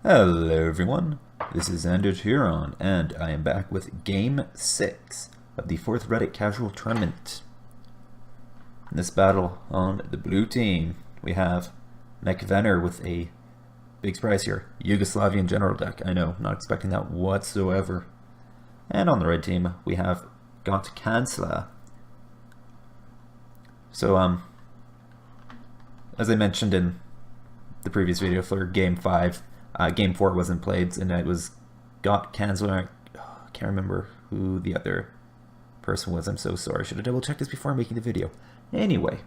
Hello everyone, this is Ender Huron, and I am back with Game 6 of the 4th Reddit Casual Tournament. In this battle on the blue team, we have Mekvenner with a big surprise here, Yugoslavian General deck. I know, not expecting that whatsoever. And on the red team, we have Gottkanzler. So, as I mentioned in the previous video for Game 5, Game 4 wasn't played, and it was Gottkanzler. I can't remember who the other person was. I'm so sorry. Should have double checked this before making the video. Anyway,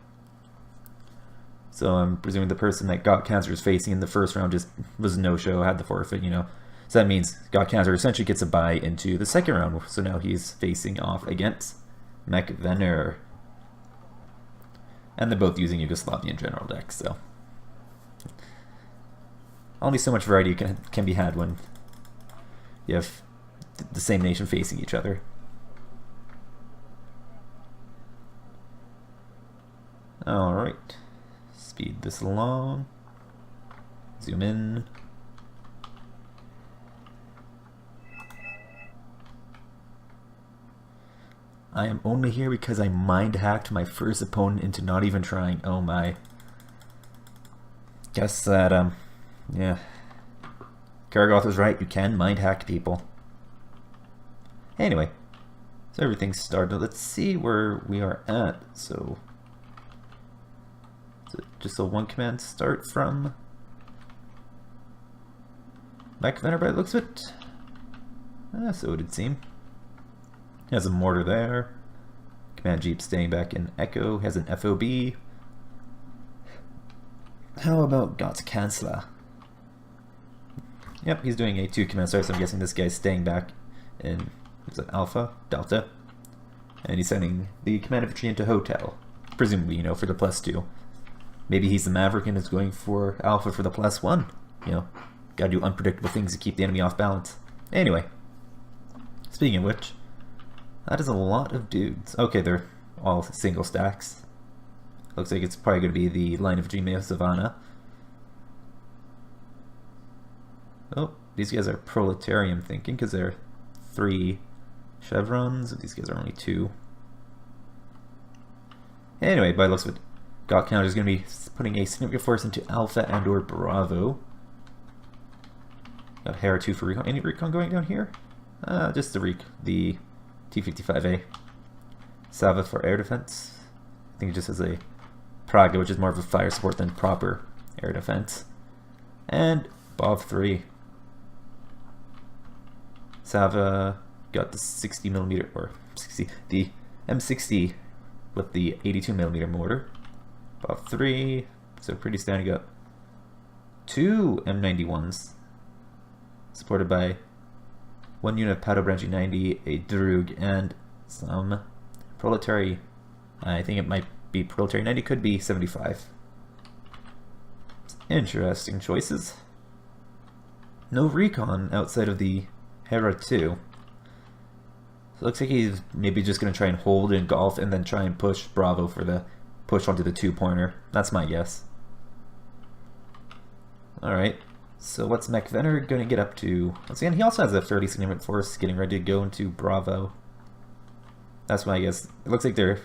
so I'm presuming the person that Gottkanzler is facing in the first round just was no-show, had the forfeit, you know. So that means Gottkanzler essentially gets a bye into the second round. So now he's facing off against Mekvenner. And they're both using Yugoslavian General decks, so only so much variety can be had when you have the same nation facing each other. Alright, speed this along, zoom in. I am only here because I mind hacked my first opponent into not even trying. Oh my. Guess that, yeah. Karagoth was right, you can mind hack people. Anyway, so everything's started. Let's see where we are at. So, is it just a one command start from Mekvenner by the looks of it? So it would seem. He has a mortar there. Command Jeep staying back in Echo. Has an FOB. How about Gottkanzler? Yep, he's doing a 2-command start, so I'm guessing this guy's staying back in, is it Alpha? Delta? And he's sending the command infantry into Hotel. Presumably, you know, for the +2. Maybe he's the Maverick and is going for Alpha for the +1. You know, gotta do unpredictable things to keep the enemy off balance. Anyway, speaking of which, that is a lot of dudes. Okay, they're all single stacks. Looks like it's probably going to be the line of Dream Savannah. Oh, these guys are proletarian thinking because they're 3 chevrons. These guys are only 2. Anyway, by the looks of it, Gottkanzler is going to be putting a significant force into Alpha and or Bravo. Got Hera 2 for recon. Any recon going down here? Just the T-55A. Sava for air defense. I think it just has a Praga, which is more of a fire support than proper air defense. And Bob 3. Sava got the 60mm, or 60, the M60 with the 82mm mortar. Bob 3, so pretty standard. Got 2 M91s, supported by 1 unit of Padobranchi 90, a Drug, and some Proletary. I think it might be Proletary 90, could be 75. Interesting choices. No recon outside of the Hera 2. So it looks like he's maybe just going to try and hold in golf and then try and push Bravo for the push onto the 2-pointer. That's my guess. Alright, so what's Mekvenner going to get up to? Once again, he also has a fairly significant force getting ready to go into Bravo. That's my guess. It looks like they're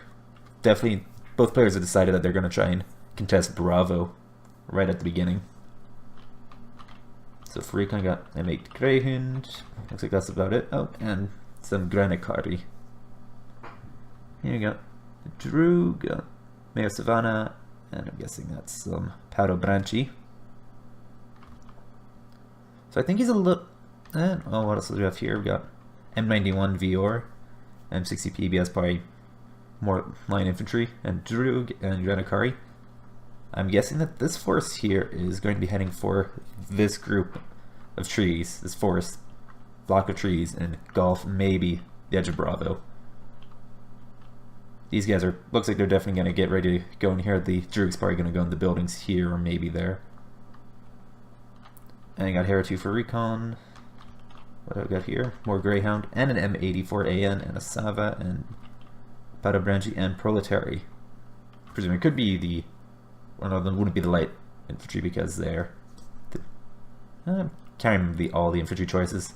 definitely, both players have decided that they're going to try and contest Bravo right at the beginning. So for recon, got M8 Greyhound. Looks like that's about it. Oh, and some Granikari. Here you go. Drew, got Mayo Savannah, and I'm guessing that's some Padobranchi. So I think he's a little. Oh, what else do we have here? We got M91 VR, M60 PBS, probably more line infantry, and Drug and Granikari. I'm guessing that this force here is going to be heading for this group of trees, this forest block of trees, and golf, maybe the edge of Bravo. These guys are, looks like they're definitely going to get ready to go in here. The Drug's probably going to go in the buildings here or maybe there. And I got Hera 2 for recon. What do I got here? More Greyhound, and an M84AN, and a Sava, and Padobranchi, and Proletary. Presumably it could be the, one of them wouldn't be the light infantry because they're Can't remember all the infantry choices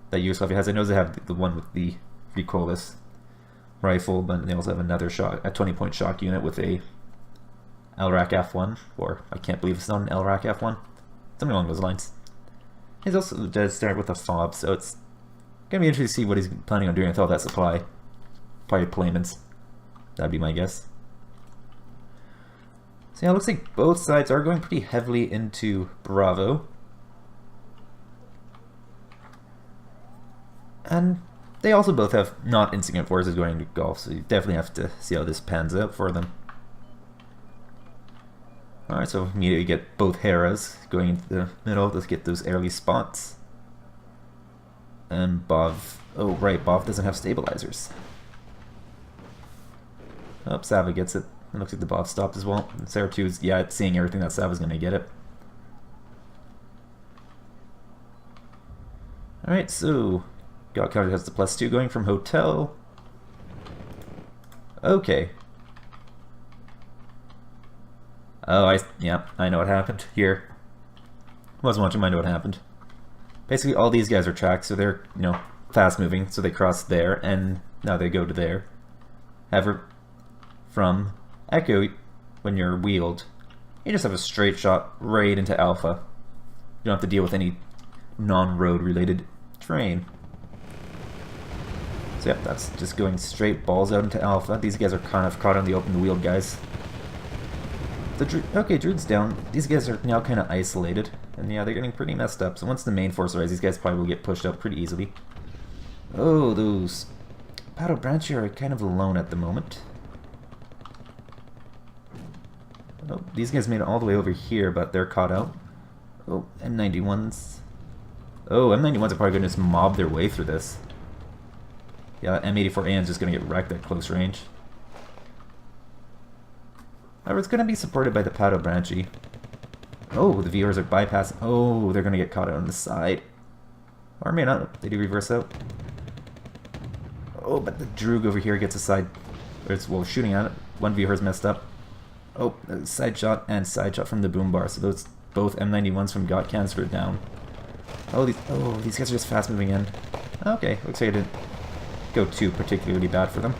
that Yugoslavia has. I know they have the one with the recoilless rifle, but they also have another shot, a 20-point shock unit with a LRAC F1, or I can't believe it's not an LRAC F1. Something along those lines. He also does start with a FOB, so it's gonna be interesting to see what he's planning on doing with all that supply. Probably deployments. That'd be my guess. So yeah, it looks like both sides are going pretty heavily into Bravo. And they also both have not insignificant forces going into Gulf, so you definitely have to see how this pans out for them. Alright, so immediately get both Heras going into the middle. Let's get those early spots. And Bov. Oh, right, Bov doesn't have stabilizers. Oh, Sava gets it. It looks like the Bov stopped as well. And Sarah 2 is, yeah, seeing everything that Sava's going to get it. Alright, so Gottkanzler has the +2 going from Hotel. Okay. Oh, yeah, I know what happened here. Wasn't watching, I know what happened. Basically, all these guys are tracked, so they're, you know, fast moving, so they cross there, and now they go to there. However, from Echo, when you're wheeled, you just have a straight shot right into Alpha. You don't have to deal with any non-road related terrain. So yep, that's just going straight balls out into Alpha. These guys are kind of caught on the open wheeled guys. Okay, Druid's down. These guys are now kind of isolated. And yeah, they're getting pretty messed up. So once the main force arrives, these guys probably will get pushed out pretty easily. Oh, those Pato Branchi are kind of alone at the moment. Oh, these guys made it all the way over here, but they're caught out. Oh, M91s. Oh, M91s are probably going to just mob their way through this. Yeah, that M84AN is just going to get wrecked at close range. However, it's going to be supported by the Pato Branchi. Oh, the viewers are bypassing. Oh, they're going to get caught out on the side. Or may not. They do reverse out. Oh, but the Droog over here gets a side. It's, well, shooting at it. One viewer's messed up. Oh, side shot and side shot from the boom bar. So those both M91s from Gottkanzler are down. Oh, these guys are just fast moving in. Okay, looks like it didn't go too particularly bad for them.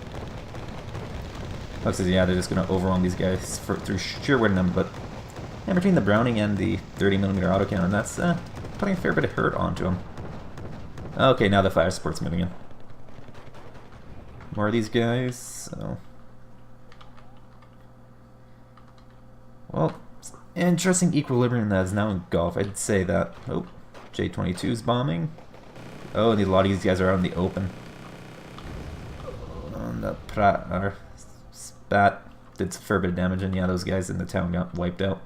Looks like, yeah, they're just going to overwhelm these guys through sheer weight of them, but yeah, between the Browning and the 30mm autocannon, that's putting a fair bit of hurt onto them. Okay, now the fire support's moving in. More of these guys, so... Well, interesting equilibrium that is now in Gulf. I'd say that. Oh, J-22's bombing. Oh, and a lot of these guys are out in the open. On the Spat did a fair bit of damage, and yeah, those guys in the town got wiped out.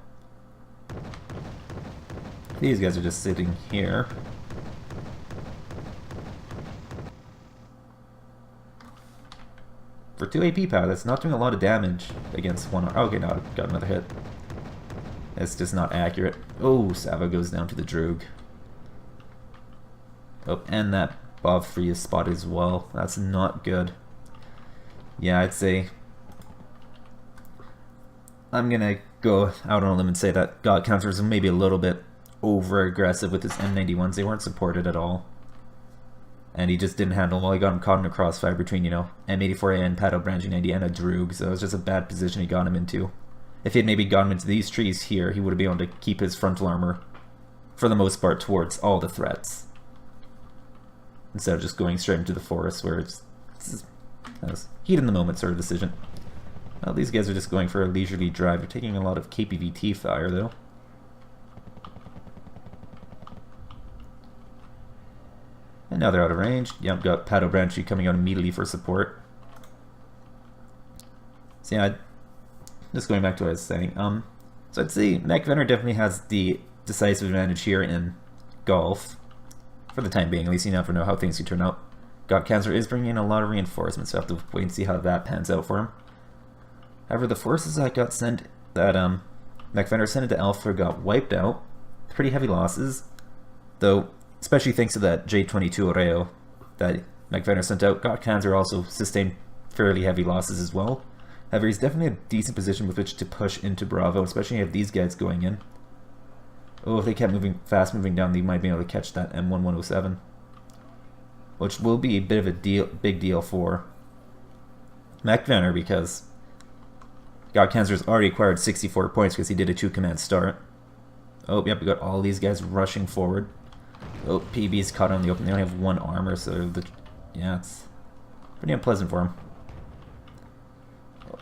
These guys are just sitting here. For 2 AP power, that's not doing a lot of damage against one. Okay, now got another hit. It's just not accurate. Oh, Sava goes down to the Droog. Oh, and that Bob Free is spotted as well. That's not good. Yeah, I'd say I'm gonna go out on a limb and say that Gottkanzler was maybe a little bit over aggressive with his M91s. They weren't supported at all. And he just didn't handle them well. He got him caught in a crossfire between, you know, M84A and Pato Branchi 90 and a Droog, so it was just a bad position he got him into. If he had maybe gotten into these trees here, he would have been able to keep his frontal armor, for the most part, towards all the threats. Instead of just going straight into the forest, where it's heat in the moment sort of decision. Well, these guys are just going for a leisurely drive. They're taking a lot of KPVT fire, though. And now they're out of range. Yep, got Pato Branchi coming out immediately for support. So yeah, just going back to what I was saying. So I'd say Mekvenner definitely has the decisive advantage here in Gulf. For the time being, at least you never know how things can turn out. Gottkanzler is bringing in a lot of reinforcements, so I have to wait and see how that pans out for him. However, the forces that got sent, that Mekvenner sent into Alpha got wiped out. Pretty heavy losses. Though, especially thanks to that J-22 Oreo that Mekvenner sent out, Gottkanzler also sustained fairly heavy losses as well. However, he's definitely a decent position with which to push into Bravo, especially if these guys going in. Oh, if they kept fast moving down, they might be able to catch that M1107. Which will be a bit of a big deal for Mekvenner, because Gottkanzler's already acquired 64 points because he did a 2-command start. Oh, yep, we got all these guys rushing forward. Oh, PB's caught on the open. They only have 1 armor, so yeah, it's pretty unpleasant for him.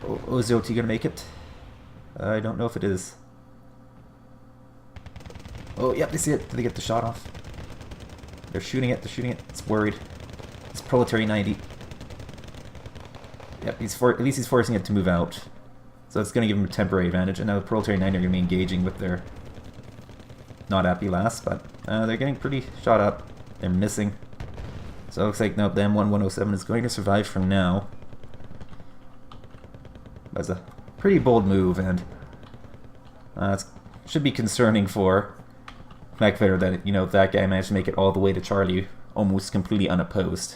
Oh, is OT gonna make it? I don't know if it is. Oh, yep, they see it. Did they get the shot off? They're shooting it, It's worried. It's Proletary 90. Yep, at least he's forcing it to move out. So it's going to give him a temporary advantage. And now the Proletary 90 are going to be engaging with their not happy last, but they're getting pretty shot up. They're missing. So it looks like, nope, the M1107 is going to survive for now. That's a pretty bold move, and it should be concerning for Mekvenner that, you know, that guy managed to make it all the way to Charlie almost completely unopposed.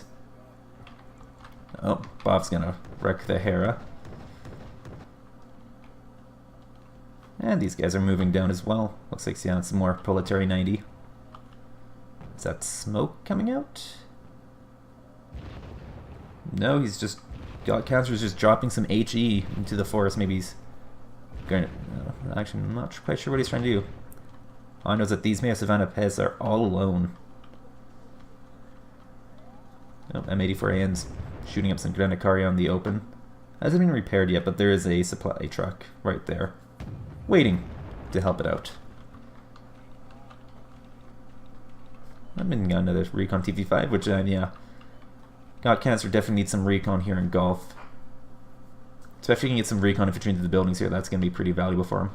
Oh, Bob's gonna wreck the Hera. And these guys are moving down as well. Looks like, yeah, some more Proletary 90. Is that smoke coming out? No, he's just... Gottkanzler's just dropping some HE into the forest. Maybe he's going to... actually, I'm not quite sure what he's trying to do. All I know is that these Mea Savannah Pez are all alone. Oh, M84AN's shooting up some Grenadieri on the open. Hasn't been repaired yet, but there is a supply truck right there, waiting to help it out. I've been got another recon TV5, which, yeah. Gottkanzler definitely needs some recon here in Gulf. Especially if you can get some recon infantry into the buildings here, that's going to be pretty valuable for him.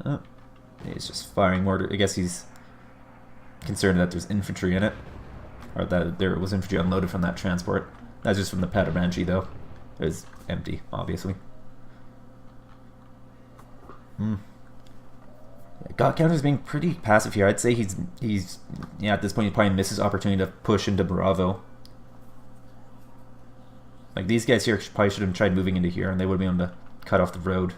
Oh, he's just firing mortar. I guess he's concerned that there's infantry in it, or that there was infantry unloaded from that transport. That's just from the Patabanchi, though. It was empty, obviously. Gottkanzler's being pretty passive here. I'd say he's yeah, at this point he probably misses opportunity to push into Bravo. Like, these guys here probably should have tried moving into here, and they would have been able to cut off the road.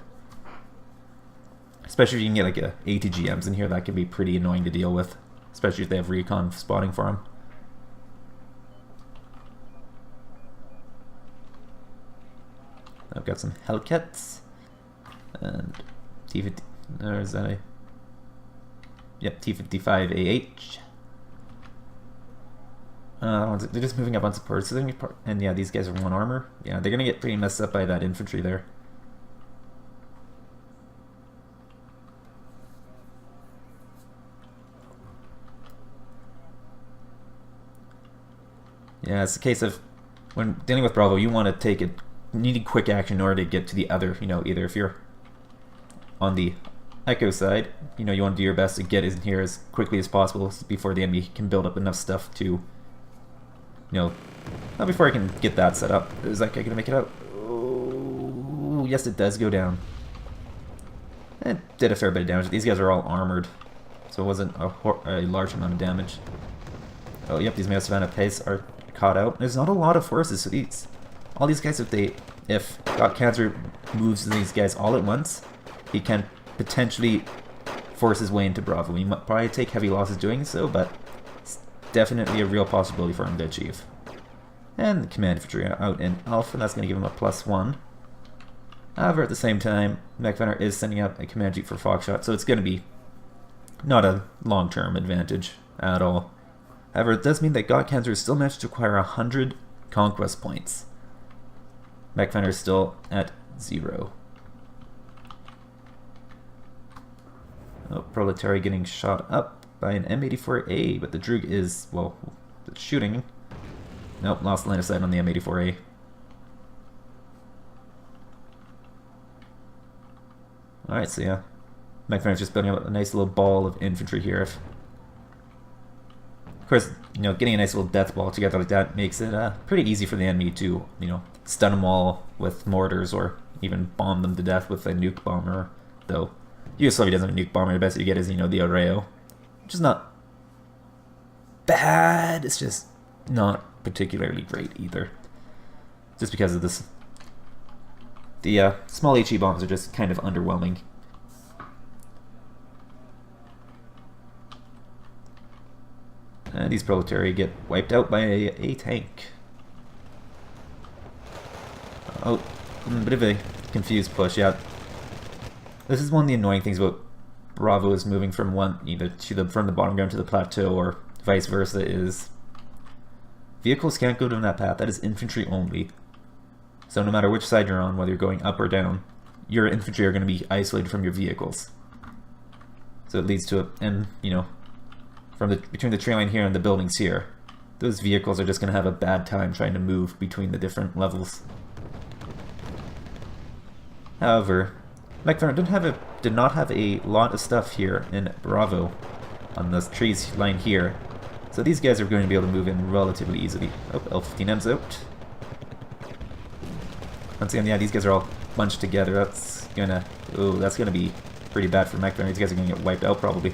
Especially if you can get like a ATGMs in here, that can be pretty annoying to deal with. Especially if they have recon spotting for them. I've got some Hellcats. And T50. Or is that a... Yep, T55AH. They're just moving up on support. So and yeah, these guys are 1 armor. Yeah, they're going to get pretty messed up by that infantry there. Yeah, it's a case of when dealing with Bravo, you want to take it, you need quick action in order to get to the other, you know, either if you're on the Echo side, you know, you want to do your best to get in here as quickly as possible before the enemy can build up enough stuff to, you know, not before I can get that set up. Is that guy going to make it out? Oh, yes, it does go down. It did a fair bit of damage. These guys are all armored, so it wasn't a large amount of damage. Oh, yep, these Mea Savannah Pace are caught out. There's not a lot of forces, so all these guys, if Gottkanzler moves these guys all at once, he can potentially force his way into Bravo. He might probably take heavy losses doing so, but it's definitely a real possibility for him to achieve. And the command infantry out in Alpha, that's going to give him a +1. However, at the same time, Mekvenner is sending out a command jeep for Foxshot, so it's going to be not a long-term advantage at all. However, it does mean that Gottkanzler still managed to acquire 100 conquest points. Mekvenner is still at 0. Oh, Proletary getting shot up by an M84A, but the Droog is, well, shooting. Nope, lost line of sight on the M84A. Alright, so yeah. Mekvenner's just building up a nice little ball of infantry here. Of course, you know, getting a nice little death ball together like that makes it pretty easy for the enemy to, you know, stun them all with mortars or even bomb them to death with a nuke bomber, though. Yugoslavia doesn't have a nuke bomber, the best you get is, you know, the Oreo. Which is not bad, it's just not particularly great either. Just because of this The small HE bombs are just kind of underwhelming. And these proletariat get wiped out by a tank. Oh, a bit of a confused push, yeah. This is one of the annoying things about Bravo is moving from from the bottom ground to the plateau, or vice versa, is vehicles can't go down that path. That is infantry only. So no matter which side you're on, whether you're going up or down, your infantry are going to be isolated from your vehicles. So it leads to between the train line here and the buildings here, those vehicles are just going to have a bad time trying to move between the different levels. However, Mekvenner did not have a lot of stuff here in Bravo on the trees line here, so these guys are going to be able to move in relatively easily. Oh, L-15M's out. Once again, yeah, these guys are all bunched together. That's gonna be pretty bad for Mekvenner. These guys are gonna get wiped out probably.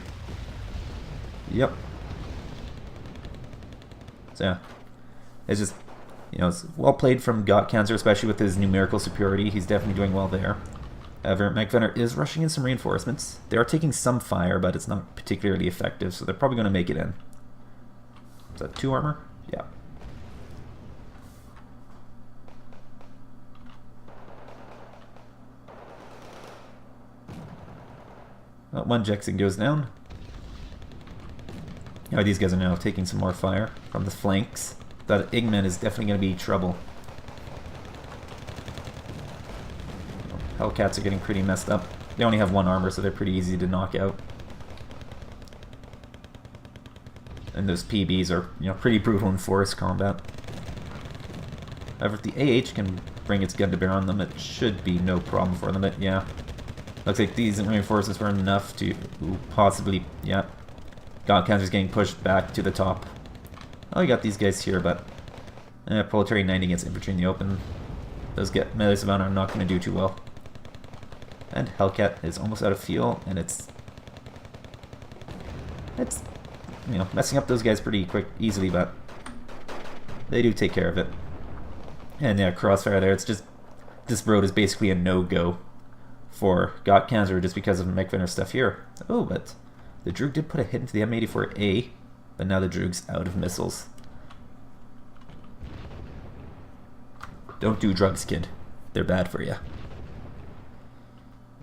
Yep. So yeah, it's just, it's well played from Gottkanzler, especially with his numerical superiority. He's definitely doing well there. However, Mekvenner is rushing in some reinforcements. They are taking some fire, but it's not particularly effective, so they're probably going to make it in. Is that 2 armor? Yeah. Well, 1 Jackson goes down. Now these guys are now taking some more fire from the flanks. That Igman is definitely going to be trouble. Hellcats are getting pretty messed up. They only have 1 armor, so they're pretty easy to knock out. And those PBs are, pretty brutal in forest combat. However, if the AH can bring its gun to bear on them, it should be no problem for them. But yeah, looks like these reinforcements were enough to possibly, yeah. Gottkanzler's getting pushed back to the top. Oh, you got these guys here, but proletariat 90 against infantry in the open. Those melee savannah are not going to do too well. And Hellcat is almost out of fuel, and it's messing up those guys pretty easily, but they do take care of it. And yeah, crossfire there. It's just, this road is basically a no-go for Gottkanzler just because of Mekvenner stuff here. Oh, but the Droog did put a hit into the M84A, but now the Droog's out of missiles. Don't do drugs, kid. They're bad for you.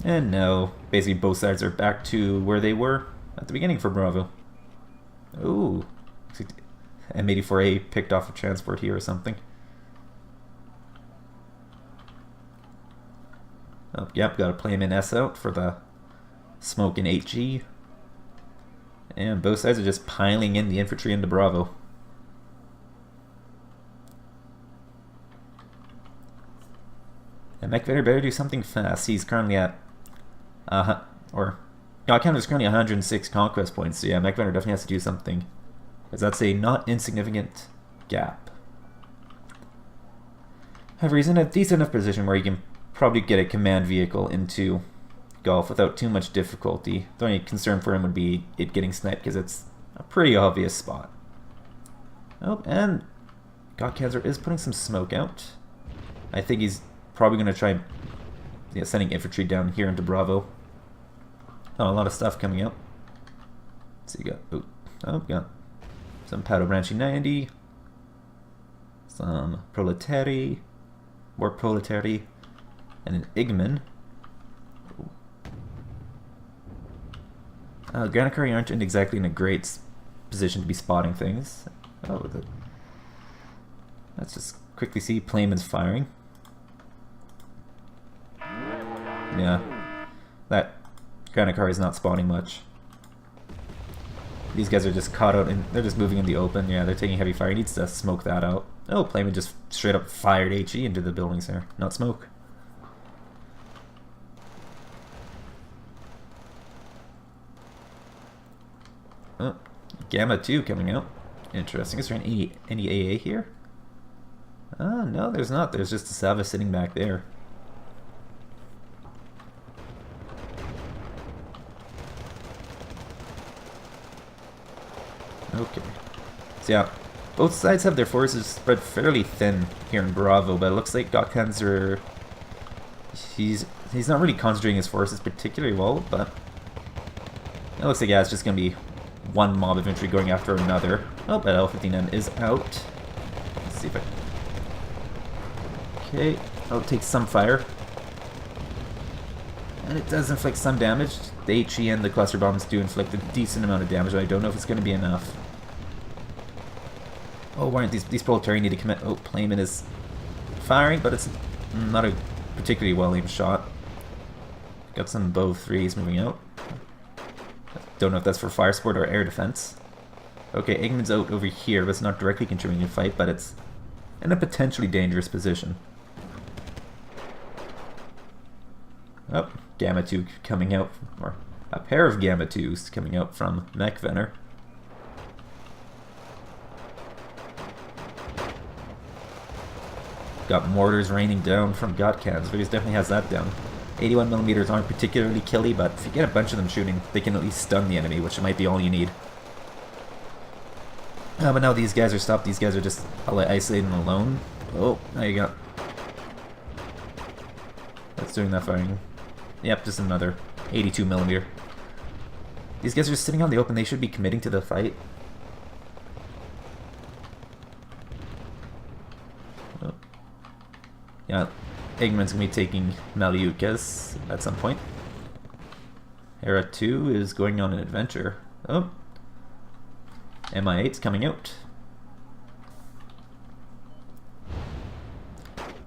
And now, basically both sides are back to where they were at the beginning for Bravo. Ooh. M84A picked off a transport here or something. Oh, yep, got a Playman S out for the smoke in HE. And both sides are just piling in the infantry into Bravo. And Mekvenner better do something fast. He's currently at, Gottkanzler's currently 106 conquest points. So yeah, Mekvenner definitely has to do something, because that's a not insignificant gap. However, he's in a decent enough position where he can probably get a command vehicle into Gulf without too much difficulty. The only concern for him would be it getting sniped, because it's a pretty obvious spot. Oh, and Gottkanzler is putting some smoke out. I think he's probably going to try sending infantry down here into Bravo. Oh, a lot of stuff coming out. So you got, got some Pato Branchi 90, some Proletari, more Proletari, and an Igman. Granacari aren't exactly in a great position to be spotting things. Oh, let's just quickly see Playman's firing. Yeah, that Granacari is not spotting much. These guys are just caught out and they're just moving in the open. Yeah, they're taking heavy fire. He needs to smoke that out. Oh, Playman just straight up fired HE into the buildings there, not smoke. Oh, Gamma 2 coming out. Interesting. Is there any AA here? No, there's not. There's just a Sava sitting back there. Okay. So yeah, both sides have their forces spread fairly thin here in Bravo, but it looks like Gottkanzler he's not really concentrating his forces particularly well, but it looks like, yeah, it's just going to be one mob infantry going after another. Oh, but L15M is out. Let's see if I... Okay, I'll take some fire. And it does inflict some damage. The HE and the cluster bombs do inflict a decent amount of damage, but I don't know if it's going to be enough. Oh, why aren't these proletarian need to commit? Oh, Playman is firing, but it's not a particularly well-aimed shot. Got some bow 3s moving out. Don't know if that's for fire support or air defense. Okay, Eggman's out over here, but it's not directly contributing to the fight, but it's in a potentially dangerous position. Oh, Gamma 2 coming out, or a pair of Gamma 2s coming out from Mekvenner. Got mortars raining down from Gottkanzler, he definitely has that down. 81mm aren't particularly killy, but if you get a bunch of them shooting, they can at least stun the enemy, which might be all you need. But now these guys are stopped, these guys are just isolated and alone. Oh, now you got... That's doing that firing. Yep, just another 82mm. These guys are just sitting on the open, they should be committing to the fight. Oh. Yeah, Eggman's going to be taking Maliukas at some point. Hera 2 is going on an adventure. Oh. MI8's coming out.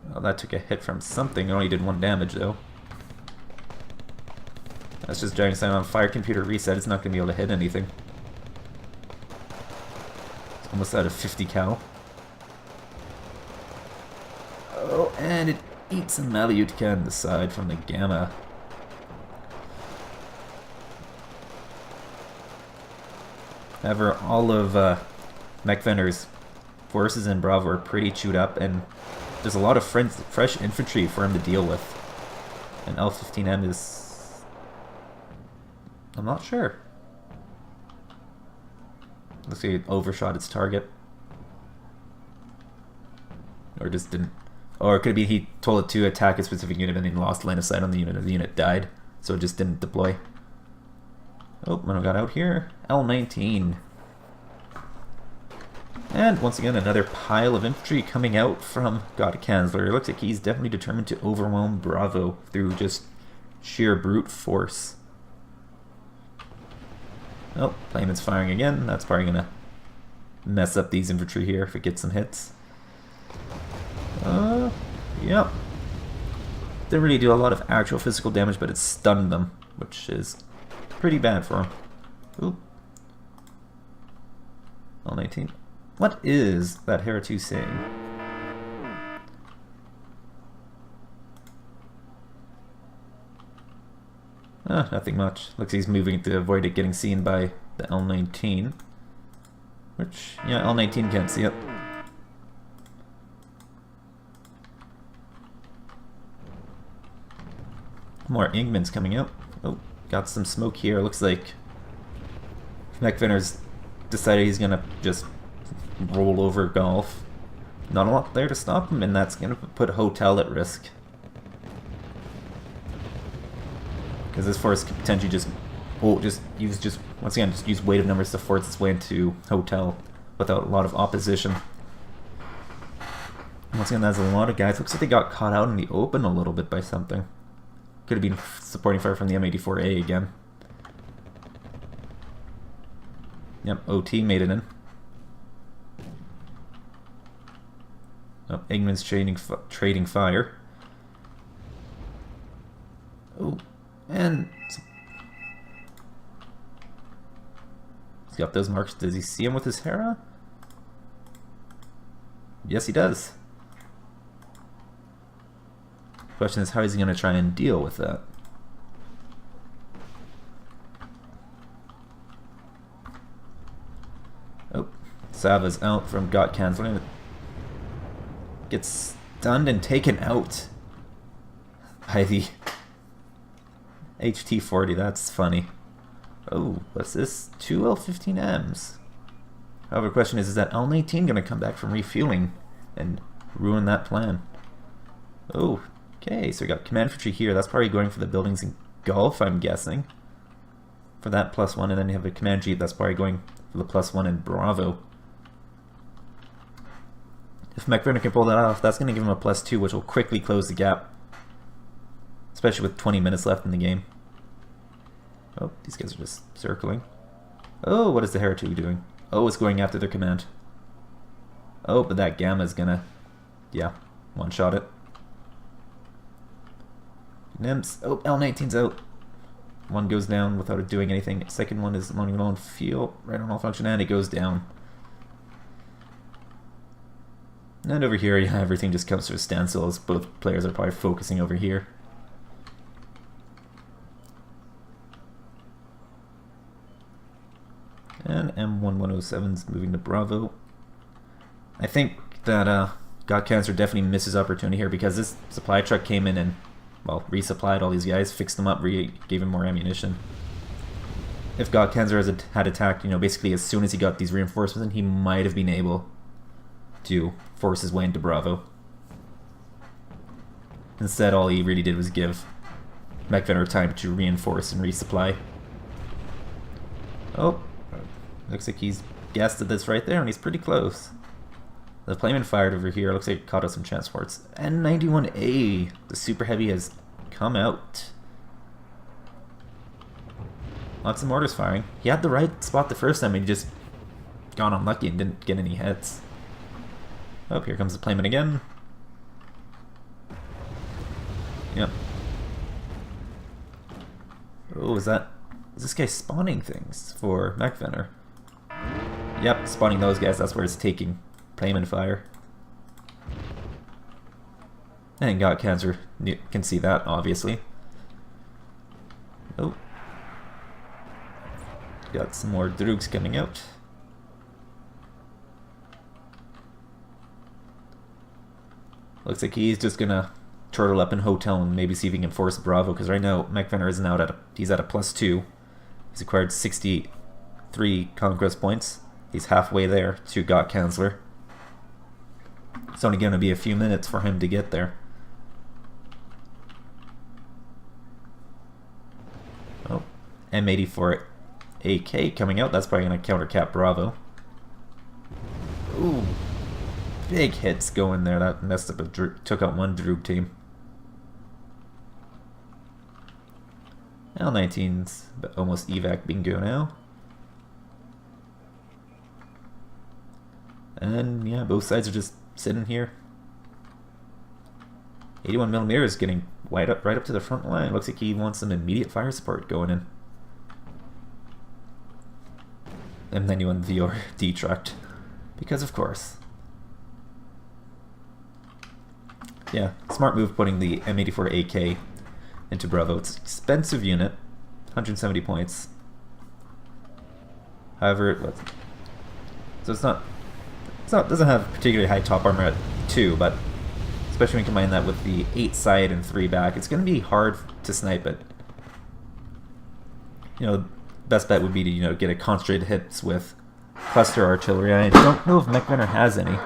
Well, that took a hit from something. It only did 1 damage, though. That's just Giant Sign on fire. Computer reset. It's not going to be able to hit anything. It's almost out of 50 cal. Oh, and it eats a Maliutka on the side from the Gamma. However, all of Mekvenner's forces in Bravo are pretty chewed up, and there's a lot of fresh infantry for him to deal with. And L15M is... I'm not sure. Looks like it overshot its target. Or just didn't... Or it could be he told it to attack a specific unit and then lost line of sight on the unit, and the unit died. So it just didn't deploy. Oh, when I got out here, L19. And once again, another pile of infantry coming out from Gottkanzler. It looks like he's definitely determined to overwhelm Bravo through just sheer brute force. Oh, Playman's firing again. That's probably going to mess up these infantry here if it gets some hits. Yep. Didn't really do a lot of actual physical damage, but it stunned them, which is pretty bad for him. Oop. L19. What is that Hera 2 saying? Nothing much. Looks like he's moving to avoid it getting seen by the L19. Which, yeah, L19 can't see it. More Ingman's coming out. Oh, got some smoke here. Looks like Mekvenner's decided he's gonna just roll over Golf. Not a lot there to stop him, and that's gonna put Hotel at risk. Because this force could potentially just once again use weight of numbers to force its way into Hotel without a lot of opposition. Once again, that's a lot of guys. Looks like they got caught out in the open a little bit by something. Could have been supporting fire from the M84A again. Yep, OT made it in. Oh, Eggman's trading fire. Oh, and he's got those marks. Does he see him with his Hera? Yes, he does. Question is, how is he going to try and deal with that? Oh, Sava's out from Gottkanzler. Gets stunned and taken out by the HT-40. That's funny. Oh, what's this? 2 L-15Ms. However, the question is that L-19 going to come back from refueling and ruin that plan? Oh, Okay, so we got command infantry here. That's probably going for the buildings in Gulf, I'm guessing. For that +1, and then you have a command jeep that's probably going for the +1 in Bravo. If Mekvenner can pull that off, that's going to give him a +2, which will quickly close the gap. Especially with 20 minutes left in the game. Oh, these guys are just circling. Oh, what is the Hera 2 doing? Oh, it's going after their command. Oh, but that Gamma is gonna, yeah, one-shot it. Nims. Oh, L19's out. One goes down without it doing anything. Second one is running on field, right on all function, and it goes down. And over here, yeah, everything just comes to a standstill as both players are probably focusing over here. And M1107's moving to Bravo. I think that Gottkanzler definitely missed his opportunity here because this supply truck came in and, well, resupplied all these guys, fixed them up, gave him more ammunition. If Gottkanzler had attacked, you know, basically as soon as he got these reinforcements in, he might have been able to force his way into Bravo. Instead, all he really did was give Mekvenner time to reinforce and resupply. Oh, looks like he's guessed at this right there, and he's pretty close. The planeman fired over here. Looks like it caught out some transports. N91A, the super heavy, has come out. Lots of mortars firing. He had the right spot the first time, and he just got unlucky and didn't get any hits. Oh, here comes the planeman again. Yep. Oh, is this guy spawning things for Mekvenner? Yep, spawning those guys. That's where it's taking planeman fire. And Gottkanzler can see that, obviously. Oh. Got some more Droogs coming out. Looks like he's just gonna turtle up in Hotel and maybe see if he can force Bravo, because right now Mekvenner isn't out he's at a +2. He's acquired 63 conquest points. He's halfway there to Gottkanzler. It's only going to be a few minutes for him to get there. Oh, M84 AK coming out. That's probably going to counter cap Bravo. Ooh, big hits going there. That messed up took out one Droog team. L19's almost evac bingo now. And yeah, both sides are just sitting here. 81mm is getting right up to the front line. Looks like he wants some immediate fire support going in. M91 VR detract. Because of course. Yeah, smart move putting the M84 AK into Bravo. It's an expensive unit, 170 points. However, so doesn't have particularly high top armor at 2, but especially when you combine that with the 8 side and 3 back, it's going to be hard to snipe it. You know, best bet would be to, you know, get a concentrated hits with cluster artillery. I don't know if Mekvenner has any.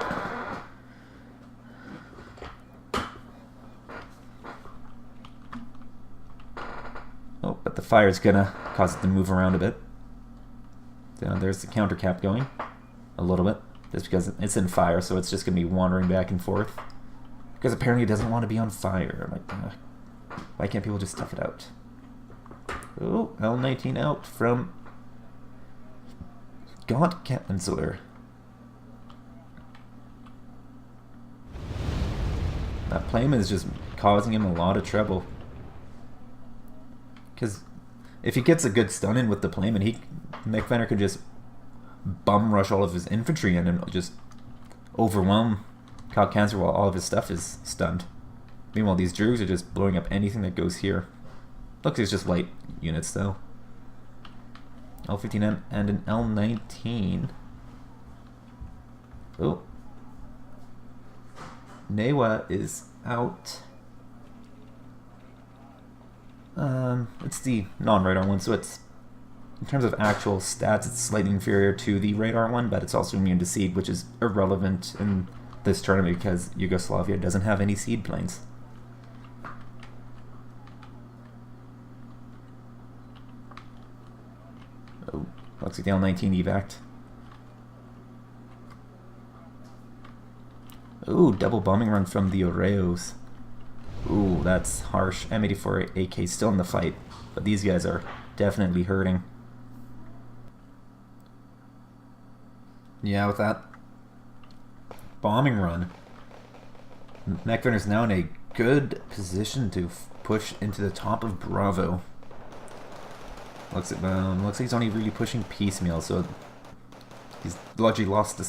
Oh, but the fire is going to cause it to move around a bit. So there's the counter cap going a little bit. Just because it's in fire, so it's just going to be wandering back and forth. Because apparently it doesn't want to be on fire. Like, why can't people just tough it out? Oh, L19 out from Gottkanzler. That planeman is just causing him a lot of trouble. Because if he gets a good stun in with the planeman, Mekvenner could just bum rush all of his infantry in and just overwhelm Gottkanzler while all of his stuff is stunned. Meanwhile, these Droogs are just blowing up anything that goes here. Looks like it's just light units though. L15M and an L19. Oh. Newa is out. It's the non-radar one, so it's, in terms of actual stats, it's slightly inferior to the radar one, but it's also immune to seed, which is irrelevant in this tournament because Yugoslavia doesn't have any seed planes. Looks like the L-19 evac. Ooh, double bombing run from the Oreos. Ooh, that's harsh. M84 AK still in the fight, but these guys are definitely hurting. Yeah, with that bombing run, Mekvenner's now in a good position to push into the top of Bravo. Looks like he's only really pushing piecemeal, so he's largely lost the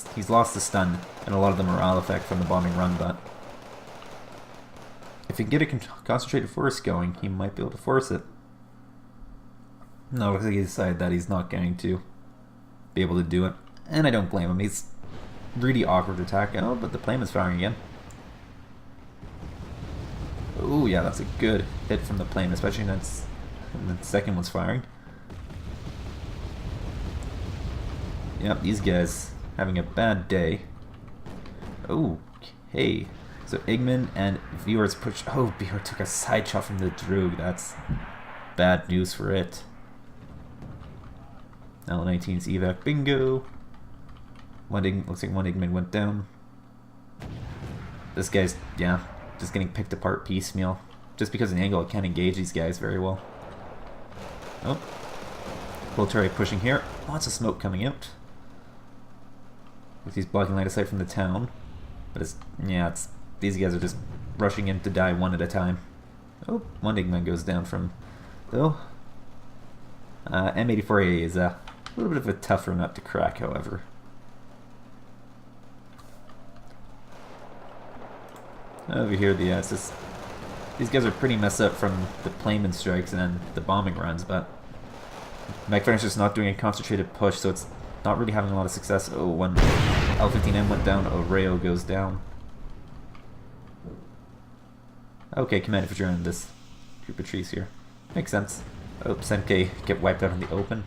stun and a lot of the morale effect from the bombing run, but if he can get a concentrated force going, he might be able to force it. No, looks like he decided that he's not going to be able to do it, and I don't blame him. He's really awkward to attack. Oh, but the plane is firing again. Oh yeah, that's a good hit from the plane, especially when the second one's firing. Yep, these guys having a bad day. Oh, hey. So Igman and Viewers push. Oh, Viewers took a side shot from the Droog. That's bad news for it. L-19's evac bingo. Looks like one Igman went down. This guy's, yeah, just getting picked apart piecemeal. Just because of the angle, I can't engage these guys very well. Oh. Volturi pushing here. Lots of smoke coming out. He's blocking line of sight from the town. But these guys are just rushing in to die one at a time. Oh, one Igman goes down from, though. M84A is a little bit of a tougher nut to crack, however. Over here, these guys are pretty messed up from the planeman strikes and the bombing runs, but Mekvenner's just not doing a concentrated push, so it's not really having a lot of success. Oh, one L-15M went down, Oreo goes down. Okay, command if you're in this group of trees here. Makes sense. Oh, Senke get wiped out in the open.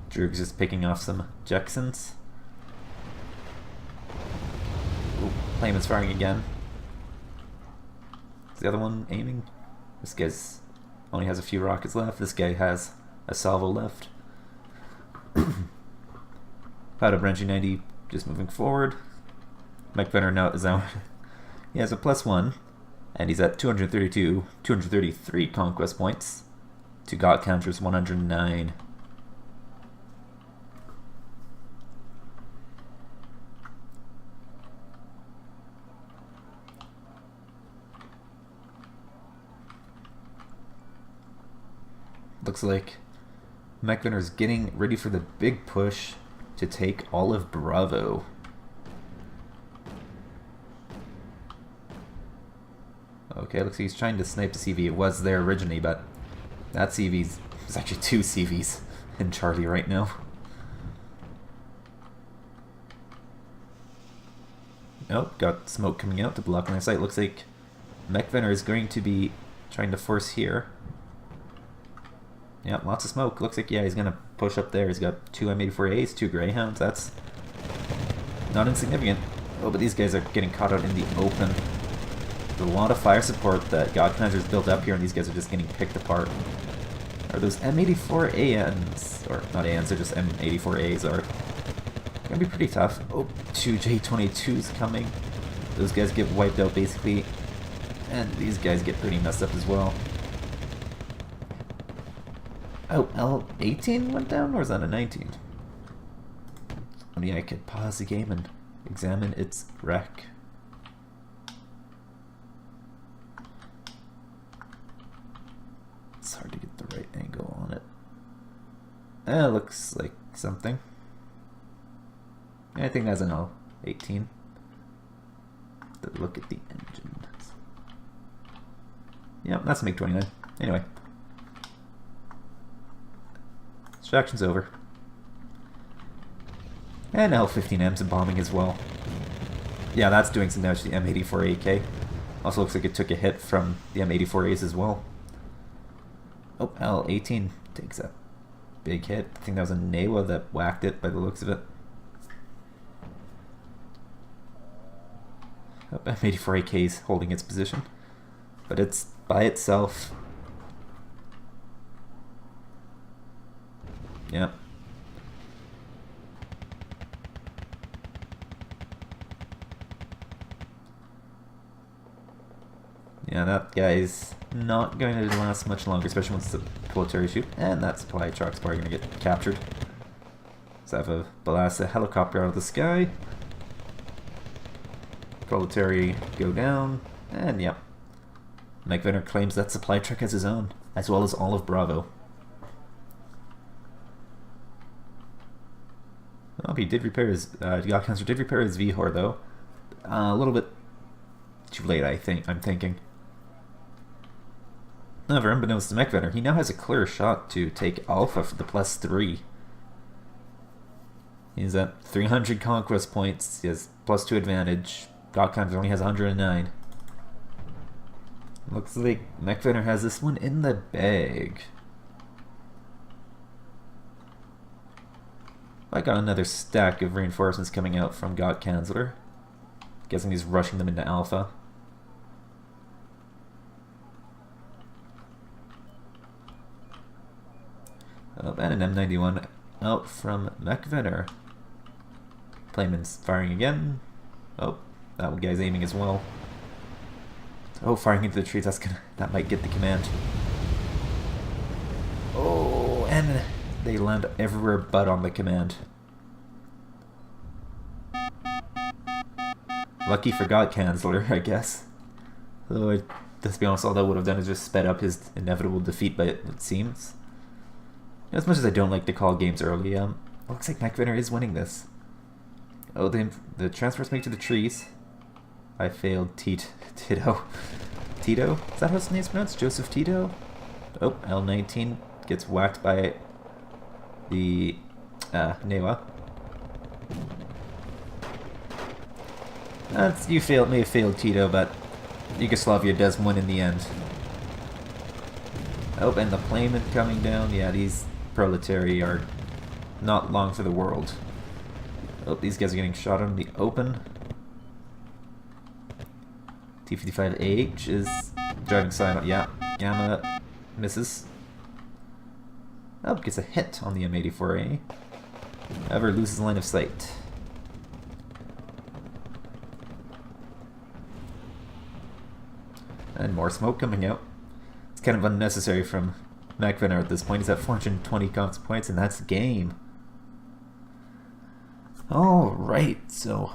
Droog's just picking off some Jacksons. Ooh, planeman's firing again. Is the other one aiming? This guy's only has a few rockets left. This guy has a salvo left. Powder Branch 90 just moving forward. Mekvenner now is out. He has a +1, and he's at 233 conquest points to Gottkanzler's 109. Looks like Mekvenner's getting ready for the big push to take all of Bravo. Okay, looks like he's trying to snipe the CV. It was there originally, but that CV's... There's actually two CVs in Charlie right now. Nope, got smoke coming out to block on their sight. Looks like Mekvenner is going to be trying to force here. Yep, lots of smoke. Looks like, yeah, he's going to push up there. He's got two M84As, two Greyhounds. That's not insignificant. Oh, but these guys are getting caught out in the open. There's a lot of fire support that Gottkanzler's built up here, and these guys are just getting picked apart. Are those M84ANs, or not ANs, they're just M84As, are going to be pretty tough. Oh, two J22s coming. Those guys get wiped out, basically. And these guys get pretty messed up as well. Oh, L18 went down, or is that a 19? I mean, I could pause the game and examine its wreck. It's hard to get the right angle on it. It looks like something. I think that's an L18. Look at the engine. Yep, that's a MiG-29. Anyway. Distraction's over. And L-15M's bombing as well. Yeah, that's doing some damage to the M84AK. Also looks like it took a hit from the M84As as well. Oh, L-18 takes a big hit. I think that was a Newa that whacked it by the looks of it. Oh, M84AK is holding its position. But it's by itself. Yep. Yeah, that guy's not going to last much longer, especially once the proletariat shoot. And that supply truck's probably going to get captured. So I have a blast a helicopter out of the sky. Proletariat go down. And yep. Mekvenner claims that supply truck as his own, as well as all of Bravo. Oh, he did repair his... Gottkanzler did repair his Vihor, though. A little bit too late, I'm thinking. However, unbeknownst to Mekvenner, he now has a clear shot to take Alpha for the +3. He's at 300 conquest points. He has +2 advantage. Gottkanzler only has 109. Looks like Mekvenner has this one in the bag. I got another stack of reinforcements coming out from Gottkanzler. Guessing he's rushing them into Alpha. Oh, and an M91 out from Mekvenner. Playman's firing again. Oh, that one guy's aiming as well. Oh, firing into the trees. That might get the command. Oh, and they land everywhere but on the command. Lucky for Gottkanzler, I guess. Though, let's be honest, all that would have done is just sped up his inevitable defeat, but it seems. As much as I don't like to call games early, looks like Mekvenner is winning this. Oh, the transfers make to the trees. I failed Tito. Tito? Is that how his name's pronounced? Joseph Tito? Oh, L19 gets whacked by the Newa. May have failed Tito, but Yugoslavia does win in the end. Oh, and the Playman coming down. Yeah, these proletariat are not long for the world. Oh, these guys are getting shot on the open. T-55H is driving silent. Yeah, Gamma misses. Oh, gets a hit on the M84A. However, loses line of sight. And more smoke coming out. It's kind of unnecessary from Mekvenner at this point. He's at 420 comps points, and that's game. Alright, so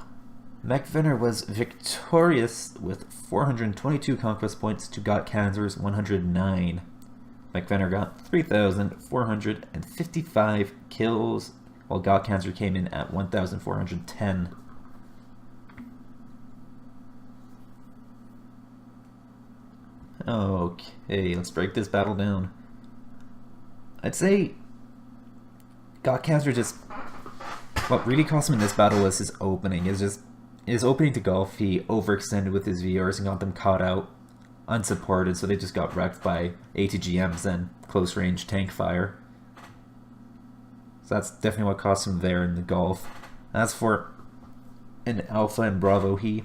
Mekvenner was victorious with 422 conquest points to Gottkanzler's 109. Mekvenner got 3,455 kills, while Gottkanzler came in at 1,410. Okay, let's break this battle down. I'd say Gottkanzler just... What really cost him in this battle was his opening. His opening to Gulf, he overextended with his VRs and got them caught out unsupported, so they just got wrecked by ATGMs and close range tank fire. So that's definitely what cost him there in the Gulf. As for in Alpha and Bravo, he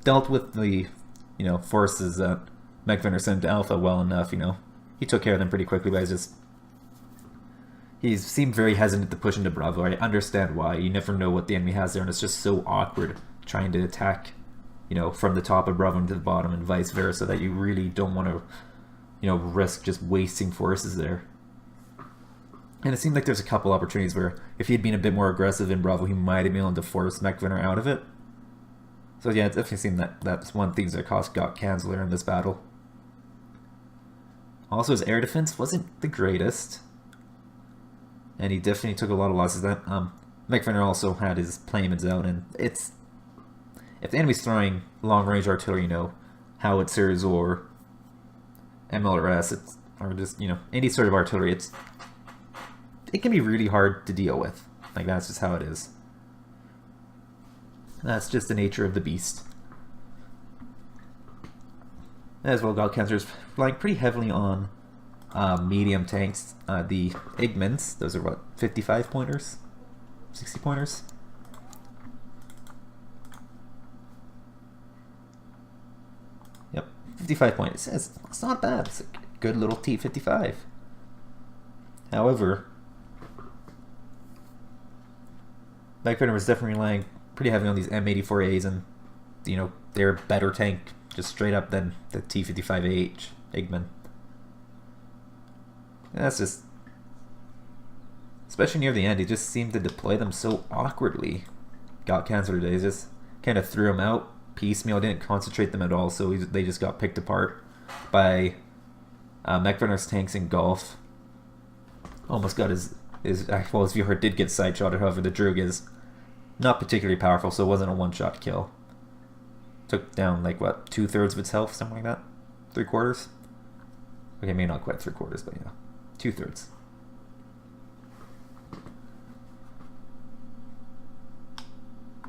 dealt with the forces that Mekvenner sent to Alpha well enough. He took care of them pretty quickly, but he seemed very hesitant to push into Bravo. I understand why. You never know what the enemy has there, and it's just so awkward trying to attack, from the top of Bravo to the bottom and vice versa, that you really don't want to, risk just wasting forces there. And it seemed like there's a couple opportunities where if he had been a bit more aggressive in Bravo, he might have been able to force Mekvenner out of it. So yeah, it definitely seemed that that's one of the things that cost Gottkanzler in this battle. Also, his air defense wasn't the greatest, and he definitely took a lot of losses. That Mekvenner also had his Playmans out, and if the enemy's throwing long-range artillery, howitzers or MLRS, or just any sort of artillery, it can be really hard to deal with. Like, that's just how it is. That's just the nature of the beast. As well, Gottkanzler's relying pretty heavily on medium tanks. The Igmans, those are what, 55 pointers? 60 pointers? Yep, 55 pointers. It's not bad. It's a good little T-55. However, Mekvenner was definitely relying pretty heavily on these M84As, and they're better tank just straight up then the T55AH Eggman. That's just, especially near the end, he just seemed to deploy them so awkwardly. Gottkanzler today just kind of threw them out piecemeal, didn't concentrate them at all, so they just got picked apart by Mekvenner's tanks in Golf. Almost got his viewer did get side-shotted, however the Droog is not particularly powerful, so it wasn't a one-shot kill. Took down, like, what, 2/3 of its health, something like that? 3/4? Okay, maybe not quite 3/4, but yeah, 2/3.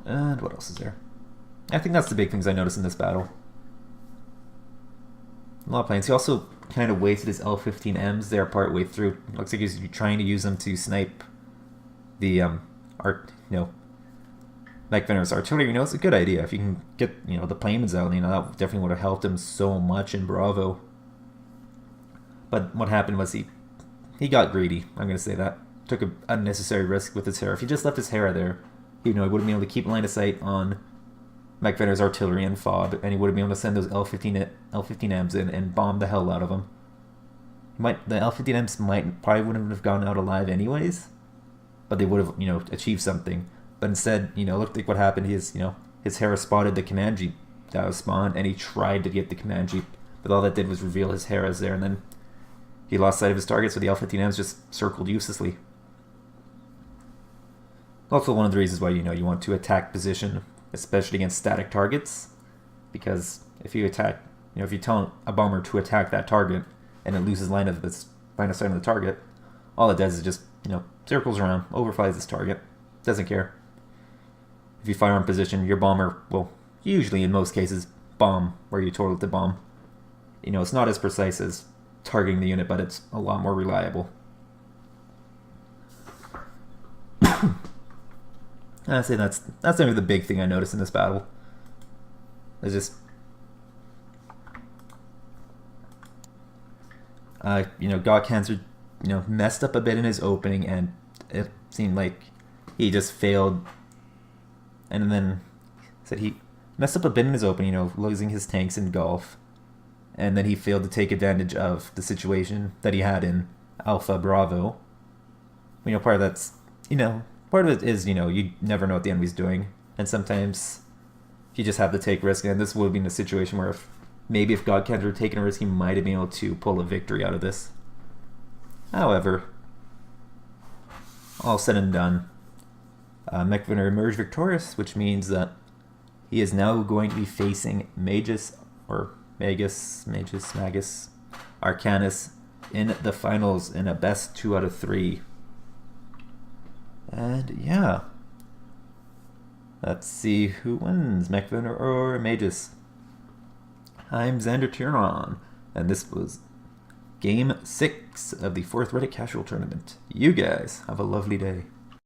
And what else is there? I think that's the big things I noticed in this battle. A lot of planes. He also kind of wasted his L-15Ms there part way through. Looks like he's trying to use them to snipe the Mekvenner's artillery. It's a good idea if you can get the planes out. That definitely would have helped him so much in Bravo. But what happened was he got greedy. I'm gonna say that. Took an unnecessary risk with his Hera. If he just left his Hera there, he would have been able to keep line of sight on Mekvenner's artillery and FOB, and he would have been able to send those L-15Ms in and bomb the hell out of them. The L-15Ms probably wouldn't have gone out alive anyways, but they would have achieved something. But instead, looked like what happened is his Hera spotted the command jeep that was spawned, and he tried to get the command jeep, but all that did was reveal his Hera's there, and then he lost sight of his target, so the L-15Ms just circled uselessly. Also, one of the reasons why you want to attack position, especially against static targets, because if you attack, if you tell a bomber to attack that target and it loses line of sight on the target, all it does is just circles around, overflies this target, doesn't care. If you fire on position, your bomber will usually, in most cases, bomb where you told it to bomb. It's not as precise as targeting the unit, but it's a lot more reliable. I'd say that's maybe the big thing I noticed in this battle. It's just Gottkanzler messed up a bit in his opening, and it seemed like he just failed. And then said he messed up a bit in his opening, losing his tanks in Golf, and then he failed to take advantage of the situation that he had in Alpha Bravo. Part of that's part of it is, you never know what the enemy's doing, and sometimes you just have to take risk, and this would have been a situation where if Gottkanzler had taken a risk, he might have been able to pull a victory out of this. However, all said and done, Mekvenner emerged victorious, which means that he is now going to be facing Magus, Arcanus in the finals in a best 2 out of 3. And yeah, let's see who wins, Mekvenner or Magus. I'm Xander Tyron, and this was Game 6 of the 4th Reddit Casual Tournament. You guys have a lovely day.